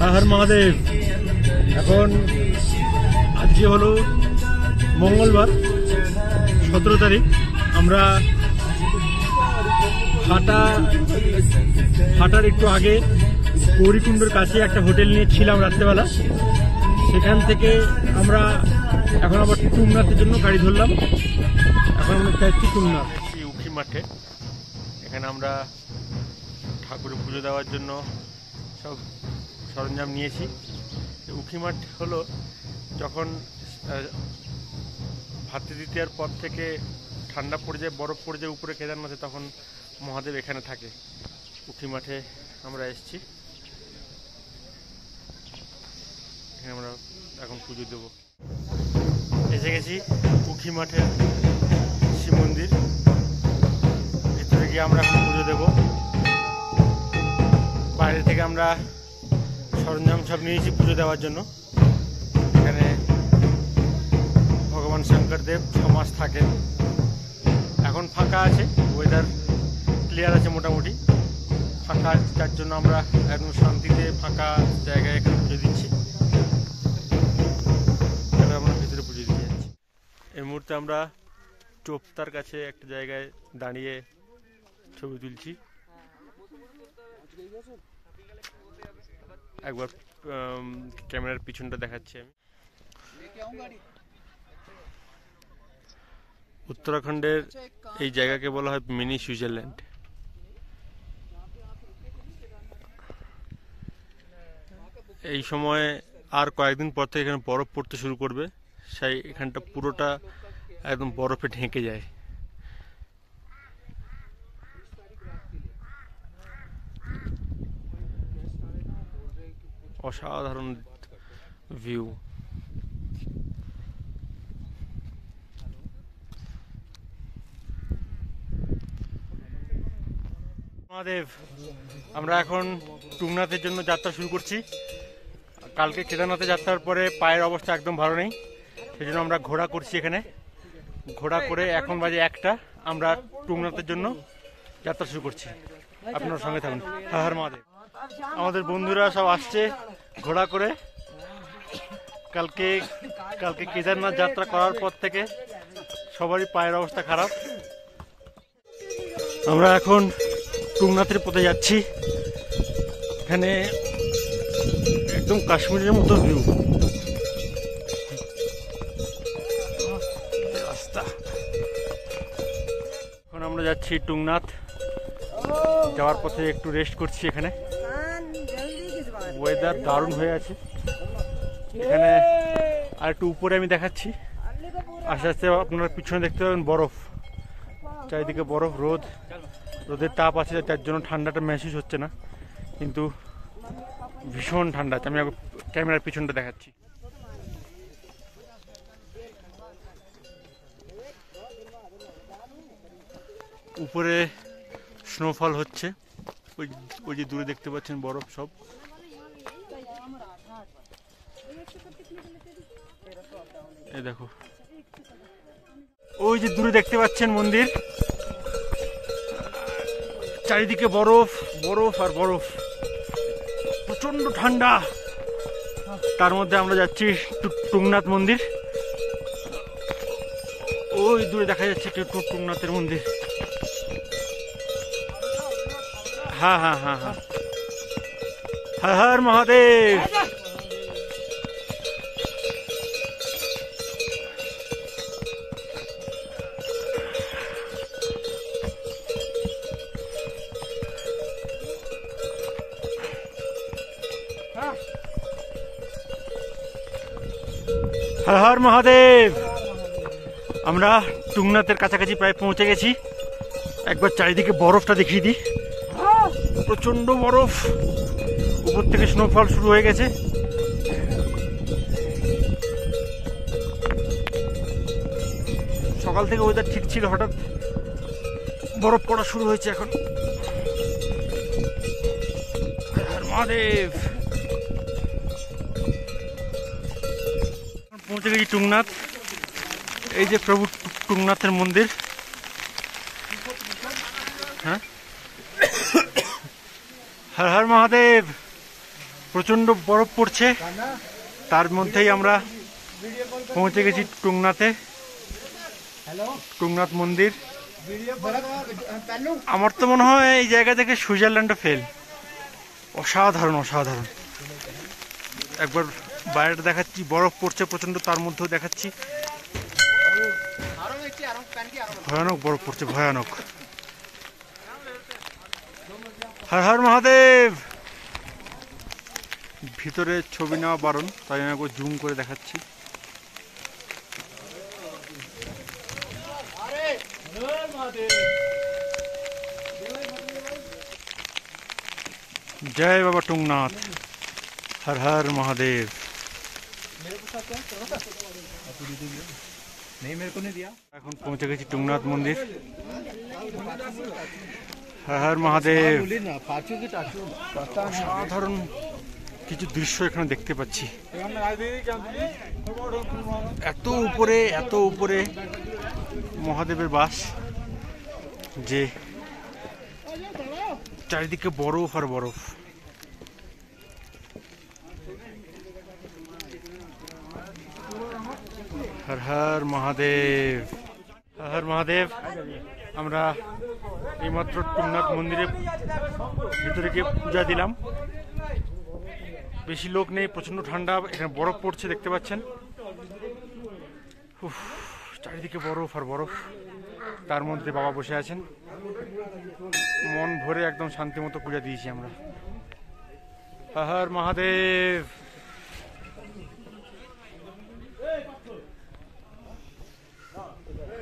হর হর মহাদেব। এখন আজকে হলো মঙ্গলবার 17 তারিখ। আমরা হাটার একটু আগে গৌরীকুণ্ডের কাছে একটা হোটেল নিয়েছিলাম রাত্রেবেলা। সেখান থেকে আমরা এখন আবার টুংনাথের জন্য গাড়ি ধরলাম। এখন আমরা যাচ্ছি টুংনাথ উখি মাঠে। এখানে আমরা ঠাকুরের পুজো দেওয়ার জন্য সব সরঞ্জাম নিয়েছি। উখি মাঠ হলো যখন ভাতৃ দ্বিতীয়ার পর থেকে ঠান্ডা পড়ে যায়, বরফ পড়ে যায় উপরে কেদারনাথে, তখন মহাদেব এখানে থাকে। উখি মাঠে আমরা এসেছি, এখানে আমরা এখন পুজো দেব। এসে গেছি উখি মাঠের শিব মন্দির, ভিতরে গিয়ে আমরা এখন পুজো দেব। বাইরে থেকে আমরা সরঞ্জাম সব নিয়েছি পুজো দেওয়ার জন্য। এখানে ভগবান শঙ্করদেব 6 মাস থাকেন। এখন ফাঁকা আছে, ওয়েদার ক্লিয়ার আছে, মোটামুটি ফাঁকা, যার জন্য আমরা একদম শান্তিতে ফাঁকা জায়গায় এখানে পুজো দিচ্ছি। আমরা ভিতরে পুজো দিয়ে যাচ্ছি। এই মুহূর্তে আমরা চোপতার কাছে একটা জায়গায় দাঁড়িয়ে ছবি তুলছি। একবার ক্যামেরার পিছনটা দেখাচ্ছি আমি। উত্তরাখণ্ডের এই জায়গাকে বলা হয় মিনি সুইজারল্যান্ড। এই সময় আর কয়েকদিন পর থেকে এখানে বরফ পড়তে শুরু করবে, সেই এখানটা পুরোটা একদম বরফে ঢেকে যায়। অসাধারণ ভিউ। মহাদেব, আমরা এখন টুংনাথের জন্য যাত্রা শুরু করছি। কালকে কেদারনাথে যাত্রার পরে পায়ের অবস্থা একদম ভালো নেই, সেই জন্য আমরা ঘোড়া করছি। এখানে ঘোড়া করে এখন বাজে 1টা, আমরা টুংনাথের জন্য যাত্রা শুরু করছি। আপনার সঙ্গে থাকুন। হর হর মহাদেব। আমাদের বন্ধুরা সব আসছে ঘোড়া করে। কালকে কেদারনাথ যাত্রা করার পর থেকে সবারই পায়ের অবস্থা খারাপ। আমরা এখন টুংনাথের পথে যাচ্ছি। এখানে একদম কাশ্মীরের মতো ভিউ রাস্তা। এখন আমরা যাচ্ছি টুংনাথ। যাওয়ার পথে একটু রেস্ট করছি। এখানে ওয়েদার দারুণ হয়ে আছে। এখানে আর একটু উপরে আমি দেখাচ্ছি। আস্তে আস্তে আপনারা পিছনে দেখতে পাবেন বরফ, চারিদিকে বরফ, রোদের তাপ আছে, যার জন্য ঠান্ডাটা মেহসুস হচ্ছে না, কিন্তু ভীষণ ঠান্ডা আছে। আমি ক্যামেরার পিছনটা দেখাচ্ছি। উপরে স্নোফল হচ্ছে, ওই যে দূরে দেখতে পাচ্ছেন বরফ সব। এই দেখো, ওই যে দূরে দেখতে পাচ্ছেন মন্দির, চারিদিকে বরফ বরফ আর বরফ, প্রচন্ড ঠান্ডা। তার মধ্যে আমরা যাচ্ছি টুংনাথ মন্দির। ওই দূরে দেখা যাচ্ছে টুংনাথের মন্দির। হ্যাঁ হ্যাঁ হ্যাঁ হ্যাঁ, হর হর মহাদেব। হর হর মহাদেব। আমরা টুংনাথের কাছাকাছি প্রায় পৌঁছে গেছি। একবার চারিদিকে বরফটা দেখিয়ে দিই, প্রচন্ড বরফ। উপর থেকে স্নোফল শুরু হয়ে গেছে। সকাল থেকে ওয়েদার ঠিক ছিল, হঠাৎ বরফ পড়া শুরু হয়েছে এখন। হর মহাদেব। পৌঁছে গেছি টুংনাথ। এই যে প্রভু টুংনাথের মন্দির। হ্যাঁ, হর হর মহাদেব। প্রচন্ড বরফ পড়ছে, তার মধ্যেই আমরা পৌঁছে গেছি টুংনাথে। টুংনাথ মন্দির। আমার তো মনে হয় এই জায়গা থেকে সুইজারল্যান্ডও ফেল। অসাধারণ অসাধারণ। একবার বাইরেটা দেখাচ্ছি, বরফ পড়ছে প্রচন্ড, তার মধ্যেও দেখাচ্ছি ভয়ানক বরফ পড়ছে, ভয়ানক। হর হর মহাদেব। ভিতরে ছবি নেওয়া বারণ, তাই আমি একবার জুম করে দেখাচ্ছি। जय बाबा टुंगनाथ, हर हर महादेव। এখন পৌঁছে গেছি টুংনাথ মন্দির। হর হর মহাদেব। সাধারণ কিছু দৃশ্য এখানে দেখতে পাচ্ছি। এত উপরে, এত উপরে মহাদেবের বাস যে চারিদিকে বরফ আর বরফ। হর হর মহাদেব, হর হর মহাদেব। আমরা এইমাত্র টুংনাথ মন্দিরে ভিতরে গিয়ে পূজা দিলাম। বেশি লোক নেই, প্রচন্ড ঠান্ডা, এখানে বরফ পড়ছে দেখতে পাচ্ছেন। চারিদিকে বরফ আর বরফ, তার মধ্যে বাবা বসে আছেন। মন ভরে একদম শান্তি মতো পূজা দিয়েছি আমরা। হর হর মহাদেব।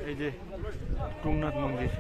এই যে টুংনাথ মন্দির।